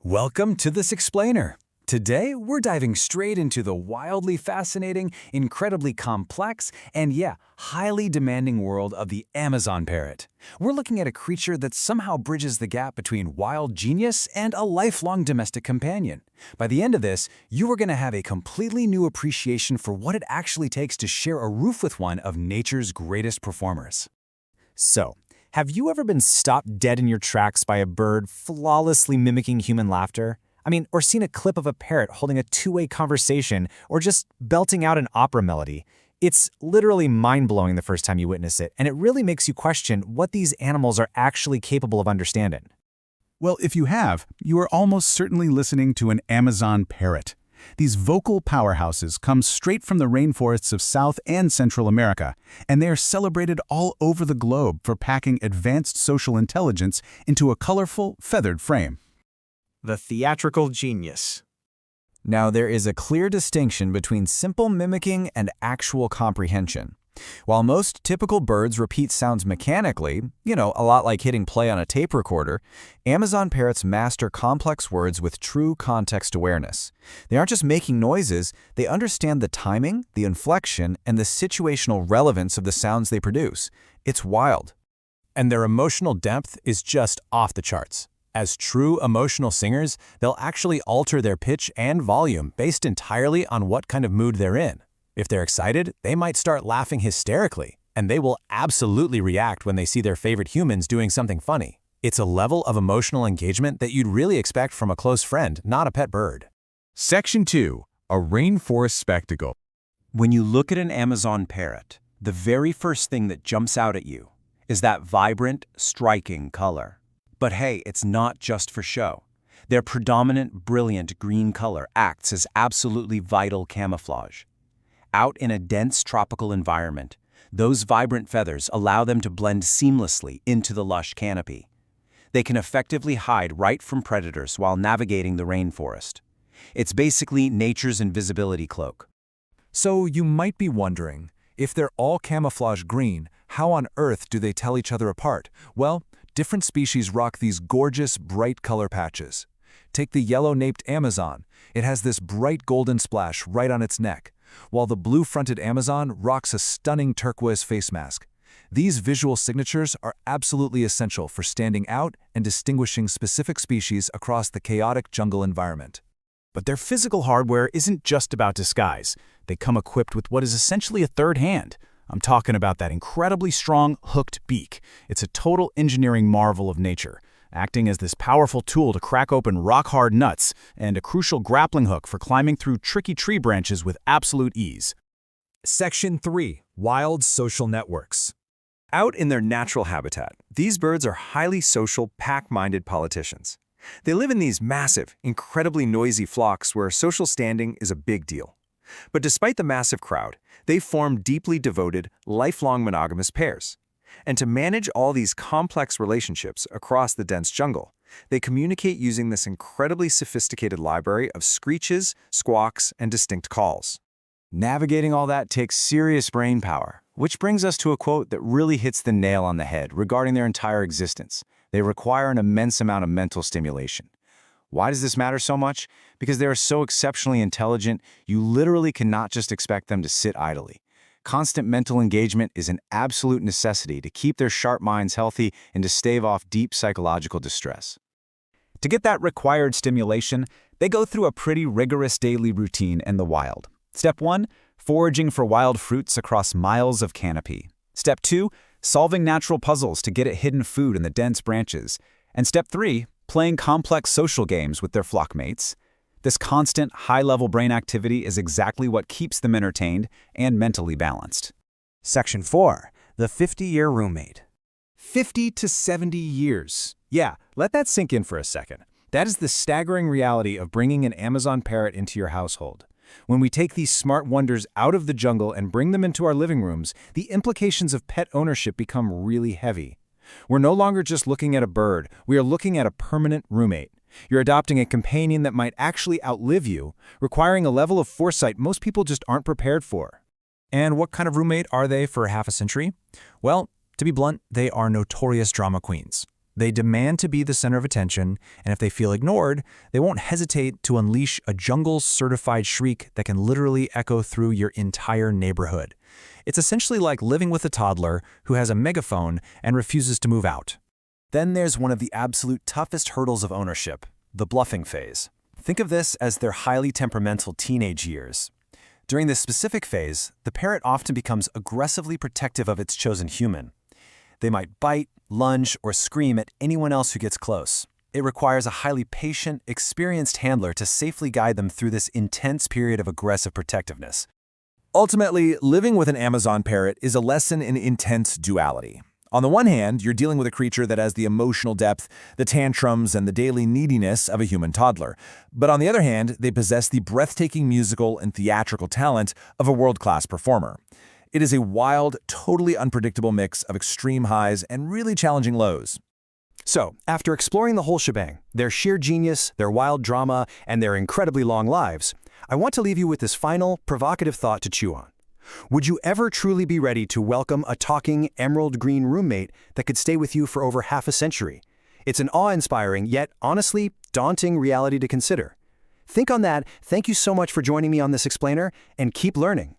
Welcome to This Explainer. Today, we're diving straight into the wildly fascinating, incredibly complex, and highly demanding world of the Amazon parrot. We're looking at a creature that somehow bridges the gap between wild genius and a lifelong domestic companion. By the end of this, you are going to have a completely new appreciation for what it actually takes to share a roof with one of nature's greatest performers. So, have you ever been stopped dead in your tracks by a bird flawlessly mimicking human laughter? Or seen a clip of a parrot holding a two-way conversation or just belting out an opera melody? It's literally mind-blowing the first time you witness it, and it really makes you question what these animals are actually capable of understanding. Well, if you have, you are almost certainly listening to an Amazon parrot. These vocal powerhouses come straight from the rainforests of South and Central America, and they are celebrated all over the globe for packing advanced social intelligence into a colorful, feathered frame. The theatrical genius. Now, there is a clear distinction between simple mimicking and actual comprehension. While most typical birds repeat sounds mechanically, a lot like hitting play on a tape recorder, Amazon parrots master complex words with true context awareness. They aren't just making noises, they understand the timing, the inflection, and the situational relevance of the sounds they produce. It's wild. And their emotional depth is just off the charts. As true emotional singers, they'll actually alter their pitch and volume based entirely on what kind of mood they're in. If they're excited, they might start laughing hysterically, and they will absolutely react when they see their favorite humans doing something funny. It's a level of emotional engagement that you'd really expect from a close friend, not a pet bird. Section 2. A Rainforest Spectacle. When you look at an Amazon parrot, the very first thing that jumps out at you is that vibrant, striking color. But hey, it's not just for show. Their predominant, brilliant green color acts as absolutely vital camouflage. Out in a dense tropical environment, those vibrant feathers allow them to blend seamlessly into the lush canopy. They can effectively hide right from predators while navigating the rainforest. It's basically nature's invisibility cloak. So you might be wondering, if they're all camouflage green, how on earth do they tell each other apart? Well, different species rock these gorgeous, bright color patches. Take the yellow-naped Amazon. It has this bright golden splash right on its neck, while the blue-fronted Amazon rocks a stunning turquoise face mask. These visual signatures are absolutely essential for standing out and distinguishing specific species across the chaotic jungle environment. But their physical hardware isn't just about disguise. They come equipped with what is essentially a third hand. I'm talking about that incredibly strong, hooked beak. It's a total engineering marvel of nature, acting as this powerful tool to crack open rock-hard nuts and a crucial grappling hook for climbing through tricky tree branches with absolute ease. Section 3. Wild Social Networks. Out in their natural habitat, these birds are highly social, pack-minded politicians. They live in these massive, incredibly noisy flocks where social standing is a big deal. But despite the massive crowd, they form deeply devoted, lifelong monogamous pairs. And to manage all these complex relationships across the dense jungle, they communicate using this incredibly sophisticated library of screeches, squawks, and distinct calls. Navigating all that takes serious brain power, which brings us to a quote that really hits the nail on the head regarding their entire existence. They require an immense amount of mental stimulation. Why does this matter so much? Because they are so exceptionally intelligent, you literally cannot just expect them to sit idly. Constant mental engagement is an absolute necessity to keep their sharp minds healthy and to stave off deep psychological distress. To get that required stimulation, they go through a pretty rigorous daily routine in the wild. Step 1, foraging for wild fruits across miles of canopy. Step 2, solving natural puzzles to get at hidden food in the dense branches. And Step 3, playing complex social games with their flock mates. This constant, high-level brain activity is exactly what keeps them entertained and mentally balanced. Section 4. The 50-year roommate. 50 to 70 years. Yeah, let that sink in for a second. That is the staggering reality of bringing an Amazon parrot into your household. When we take these smart wonders out of the jungle and bring them into our living rooms, the implications of pet ownership become really heavy. We're no longer just looking at a bird, we are looking at a permanent roommate. You're adopting a companion that might actually outlive you, requiring a level of foresight most people just aren't prepared for. And what kind of roommate are they for half a century? Well, to be blunt, they are notorious drama queens. They demand to be the center of attention, and if they feel ignored, they won't hesitate to unleash a jungle-certified shriek that can literally echo through your entire neighborhood. It's essentially like living with a toddler who has a megaphone and refuses to move out. Then there's one of the absolute toughest hurdles of ownership, the bluffing phase. Think of this as their highly temperamental teenage years. During this specific phase, the parrot often becomes aggressively protective of its chosen human. They might bite, lunge, or scream at anyone else who gets close. It requires a highly patient, experienced handler to safely guide them through this intense period of aggressive protectiveness. Ultimately, living with an Amazon parrot is a lesson in intense duality. On the one hand, you're dealing with a creature that has the emotional depth, the tantrums, and the daily neediness of a human toddler. But on the other hand, they possess the breathtaking musical and theatrical talent of a world-class performer. It is a wild, totally unpredictable mix of extreme highs and really challenging lows. So, after exploring the whole shebang, their sheer genius, their wild drama, and their incredibly long lives, I want to leave you with this final, provocative thought to chew on. Would you ever truly be ready to welcome a talking, emerald green roommate that could stay with you for over half a century? It's an awe-inspiring, yet honestly, daunting reality to consider. Think on that. Thank you so much for joining me on this explainer, and keep learning.